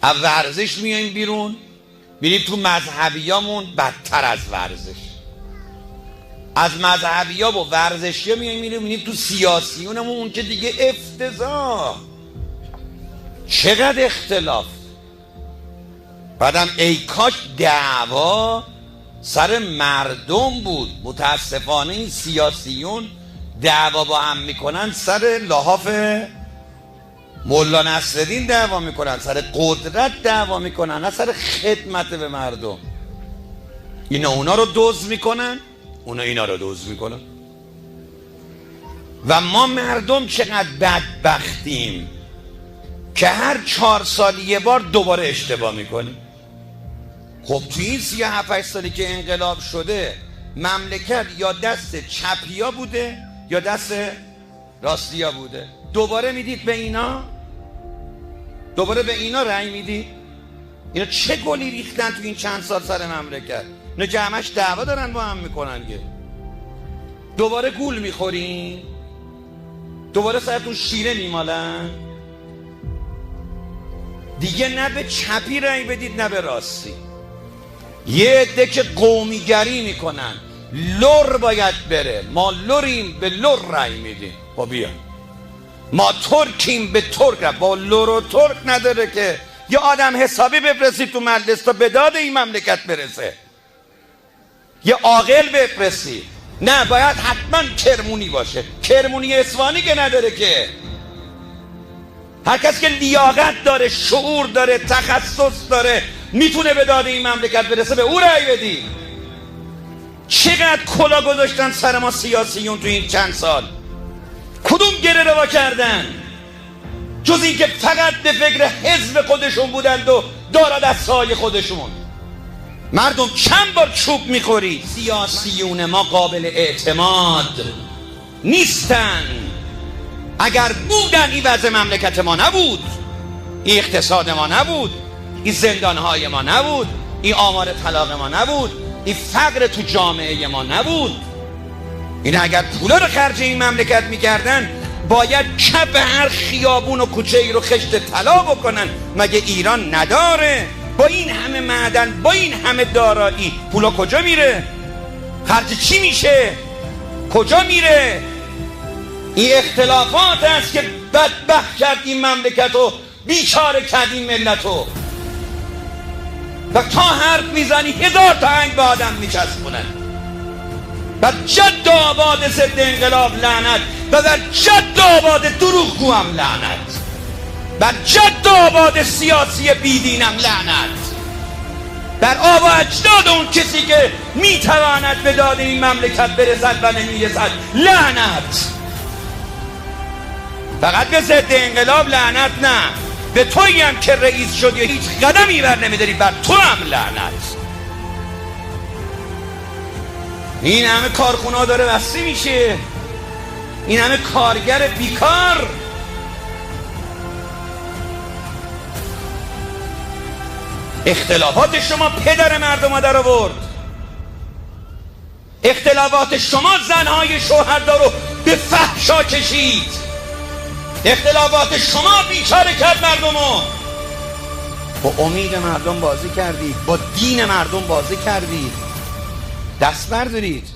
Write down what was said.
از ورزش میایم بیرون، میریم تو مذهبیامون بدتر از ورزش. از مذهبیا و ورزشیا میریم تو سیاسیونمون، اون که دیگه افتضاح. چقدر اختلاف. بعدم ای کاش دعوا سر مردم بود. متاسفانه این سیاسیون دعوا با هم میکنن، سر لحاف مولا نصرالدین دعوا میکنن، سر قدرت دعوا میکنن، نه سر خدمت به مردم. اینا اونا رو دزد میکنن، اونا اینا رو دزد میکنن. و ما مردم چقدر بدبختیم که هر 4 سال یه بار دوباره اشتباه میکنیم. خب توی این 37 سالی که انقلاب شده مملکت یا دست چپیا بوده یا دست راستیا بوده. دوباره میدید به اینا، دوباره به اینا رأی میدید. اینا چه گلی ریختن تو این چند سال سر مملکت. اینا جمعش دعوا دارن با هم میکنن که دوباره گول میخورین، دوباره سرتون شیره میمالن. دیگه نه به چپی رأی بدید نه به راستی. یه عده که قومیگری میکنن، لر باید بره، ما لریم به لر رأی میدیم. خب بیا ما ترکیم به ترک، با لر و ترک نداره که یه آدم حسابی بفرستید تو مجلس تا به داد این مملکت برسه، یه عاقل بفرستید. نه باید حتما کرمونی باشه. کرمونی اصفهانی که نداره که. هر کس که لیاقت داره، شعور داره، تخصص داره، میتونه به داد این مملکت برسه، به او رأی بدی. چقدر کلا گذاشتن سر ما سیاسیون تو این چند سال. کدوم گره روا کردن جز این که فقط به فکر حزب خودشون بودند و دارا دستهای خودشون. مردم چند بار چوب میخوری. سیاسیون ما قابل اعتماد نیستن. اگر بودن این وضع مملکت ما نبود، این اقتصاد ما نبود، این زندانهای ما نبود، این آمار طلاق ما نبود، این فقر تو جامعه ما نبود. این اگر پولا رو خرج این مملکت میکردن باید کف هر خیابون و کوچه ای رو خشت طلا بکنن. مگه ایران نداره؟ با این همه معدن، با این همه دارایی، پولا کجا میره؟ خرج چی میشه؟ کجا میره؟ این اختلافات است که بدبخت کرد این مملکت و بیچاره کرد این ملت رو. و تا حرف میزنی 1000 تا هنگ به آدم میچسبونن. بر جد آباد ضد انقلاب لعنت، و بر جد آباد دروغگو هم لعنت، بر جد آباد سیاسی بیدینم لعنت، بر آب و اجداد اون کسی که میتواند به داد این مملکت برسد و نمیرسد لعنت. فقط به ضد انقلاب لعنت نه، به تویی هم که رئیس شدی و هیچ قدمی بر نمیداری، بر تو هم لعنت. این همه کارخونه داره بسته میشه، این همه کارگر بیکار. اختلافات شما پدر مردم در آورد. اختلافات شما زنهای شوهردار رو به فحشا کشید. اختلافات شما بیچاره کرد مردم رو. با امید مردم بازی کردید، با دین مردم بازی کردید. دست بردارید.